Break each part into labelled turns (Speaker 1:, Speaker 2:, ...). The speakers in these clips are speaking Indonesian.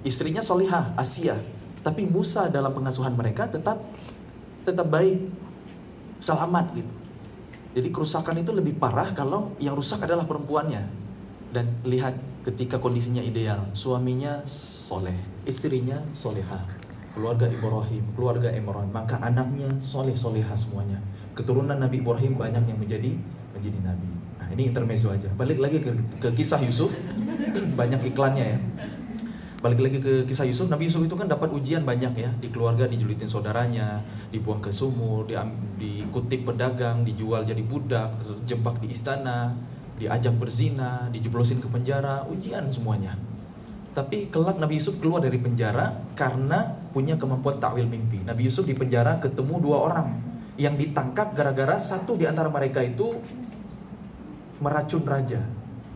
Speaker 1: Istrinya solihah, Asia, tapi Musa dalam pengasuhan mereka tetap baik, selamat gitu. Jadi kerusakan itu lebih parah kalau yang rusak adalah perempuannya. Dan lihat ketika kondisinya ideal, suaminya soleh, istrinya solehah, keluarga Ibrahim, maka anaknya soleh-solehah semuanya. Keturunan Nabi Ibrahim banyak yang menjadi nabi. Nah, ini intermezzo aja. Balik lagi ke kisah Yusuf, banyak iklannya ya. Balik lagi ke kisah Yusuf, Nabi Yusuf itu kan dapat ujian banyak ya. Di keluarga dijulitin saudaranya, dibuang ke sumur, dikutip pedagang, dijual jadi budak, terus jebak di istana, diajak berzina, dijeblosin ke penjara, ujian semuanya. Tapi kelak Nabi Yusuf keluar dari penjara karena punya kemampuan takwil mimpi. Nabi Yusuf di penjara ketemu 2 orang yang ditangkap gara-gara satu di antara mereka itu meracun raja.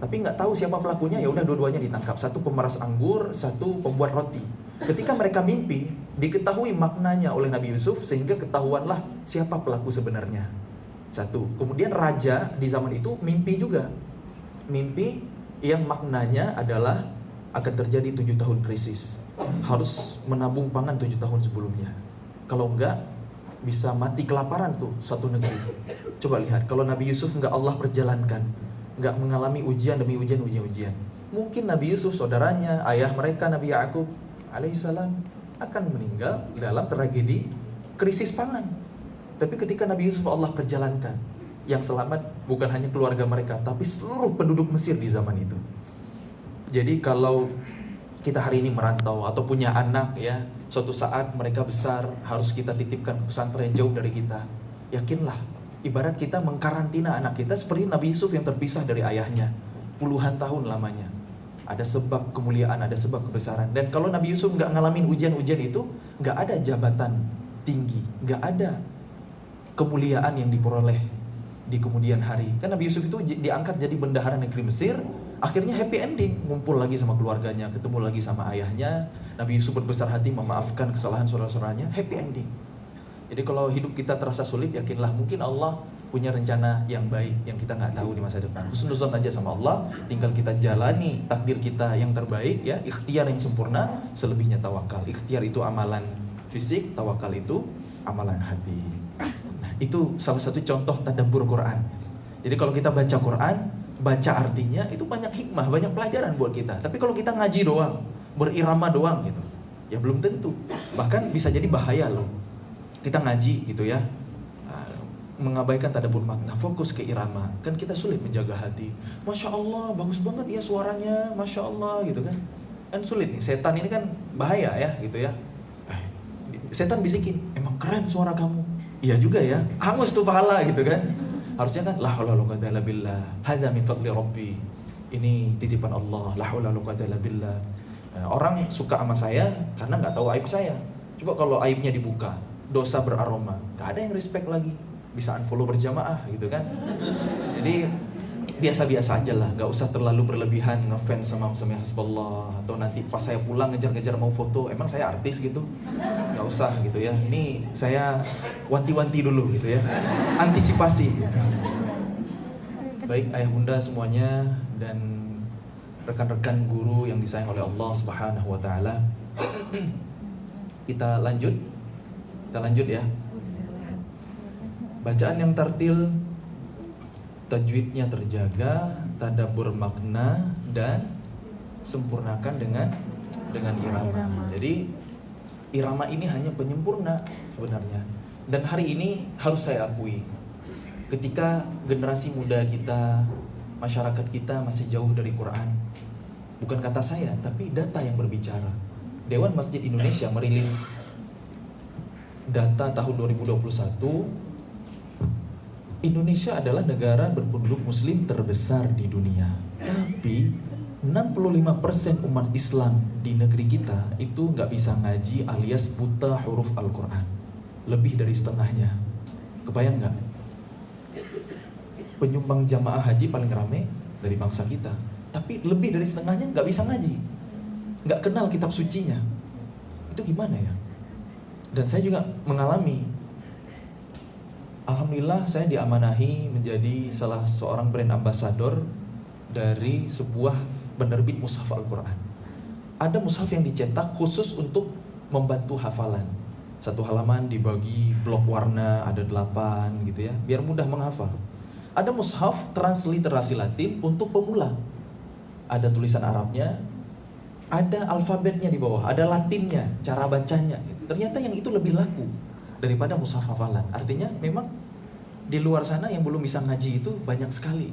Speaker 1: Tapi nggak tahu siapa pelakunya, ya udah dua-duanya ditangkap. Satu pemeras anggur, satu pembuat roti. Ketika mereka mimpi, diketahui maknanya oleh Nabi Yusuf sehingga ketahuanlah siapa pelaku sebenarnya. Satu. Kemudian raja di zaman itu mimpi juga. Mimpi yang maknanya adalah akan terjadi 7 tahun krisis. Harus menabung pangan 7 tahun sebelumnya. Kalau enggak, bisa mati kelaparan tuh satu negeri. Coba lihat, kalau Nabi Yusuf enggak Allah perjalankan, nggak mengalami ujian demi ujian, mungkin Nabi Yusuf, saudaranya, ayah mereka Nabi Yakub alaihissalam akan meninggal dalam tragedi krisis pangan. Tapi ketika Nabi Yusuf Allah perjalankan, yang selamat bukan hanya keluarga mereka, tapi seluruh penduduk Mesir di zaman itu. Jadi kalau kita hari ini merantau atau punya anak ya, suatu saat mereka besar, harus kita titipkan ke pesantren jauh dari kita, yakinlah, ibarat kita mengkarantina anak kita seperti Nabi Yusuf yang terpisah dari ayahnya puluhan tahun lamanya. Ada sebab kemuliaan, ada sebab kebesaran. Dan kalau Nabi Yusuf nggak ngalamin ujian-ujian itu, nggak ada jabatan tinggi, nggak ada kemuliaan yang diperoleh di kemudian hari. Kan Nabi Yusuf itu diangkat jadi bendahara negeri Mesir, akhirnya happy ending, ngumpul lagi sama keluarganya, ketemu lagi sama ayahnya. Nabi Yusuf berbesar hati memaafkan kesalahan saudara-saudaranya, happy ending. Jadi kalau hidup kita terasa sulit, yakinlah mungkin Allah punya rencana yang baik yang kita nggak tahu di masa depan. Husnuzon aja sama Allah, tinggal kita jalani takdir kita yang terbaik ya, ikhtiar yang sempurna, selebihnya tawakal. Ikhtiar itu amalan fisik, tawakal itu amalan hati. Nah, itu salah satu contoh tadabbur Quran. Jadi kalau kita baca Quran, baca artinya itu banyak hikmah, banyak pelajaran buat kita. Tapi kalau kita ngaji doang, berirama doang gitu, ya belum tentu. Bahkan bisa jadi bahaya loh. Kita ngaji gitu ya, mengabaikan tadabbur makna, fokus ke irama, kan kita sulit menjaga hati. Masya Allah, bagus banget ya suaranya, Masya Allah gitu kan. Kan sulit nih, setan ini kan bahaya ya gitu ya. Setan bisikin, emang keren suara kamu. Iya juga ya, hangus tuh pahala gitu kan. Harusnya kan, la haula wala quwwata illa billah, hadza min fadli rabbi. Ini titipan Allah, la haula wala quwwata illa billah. Orang suka sama saya karena nggak tahu aib saya. Coba kalau aibnya dibuka, dosa beraroma, gak ada yang respect lagi, bisa unfollow berjamaah gitu kan. Jadi biasa-biasa aja lah, gak usah terlalu berlebihan ngefans sama Hizbullah, atau nanti pas saya pulang ngejar-ngejar mau foto, emang saya artis gitu, gak usah gitu ya. Ini saya wanti-wanti dulu gitu ya, antisipasi gitu. Baik ayah bunda semuanya dan rekan-rekan guru yang disayang oleh Allah Subhanahu wa taala, kita lanjut ya. Bacaan yang tartil, tajwidnya terjaga, tadabbur makna, dan sempurnakan dengan irama. Jadi irama ini hanya penyempurna sebenarnya. Dan hari ini harus saya akui, ketika generasi muda kita, masyarakat kita masih jauh dari Quran. Bukan kata saya, tapi data yang berbicara. Dewan Masjid Indonesia merilis data tahun 2021, Indonesia adalah negara berpenduduk muslim terbesar di dunia. Tapi 65% umat Islam di negeri kita itu nggak bisa ngaji alias buta huruf Al-Quran. Lebih dari setengahnya. Kebayang nggak? Penyumbang jamaah haji paling rame dari bangsa kita, tapi lebih dari setengahnya nggak bisa ngaji, nggak kenal kitab sucinya. Itu gimana ya? Dan saya juga mengalami. Alhamdulillah saya diamanahi menjadi salah seorang brand ambassador dari sebuah penerbit mushaf Al-Quran. ada mushaf yang dicetak khusus untuk membantu hafalan. Satu halaman dibagi blok warna, ada 8 gitu ya, biar mudah menghafal. Ada mushaf transliterasi Latin untuk pemula. Ada tulisan Arabnya, ada alfabetnya di bawah, ada Latinnya, cara bacanya. Ternyata yang itu lebih laku daripada mushaf hafalan. Artinya memang di luar sana yang belum bisa ngaji itu banyak sekali.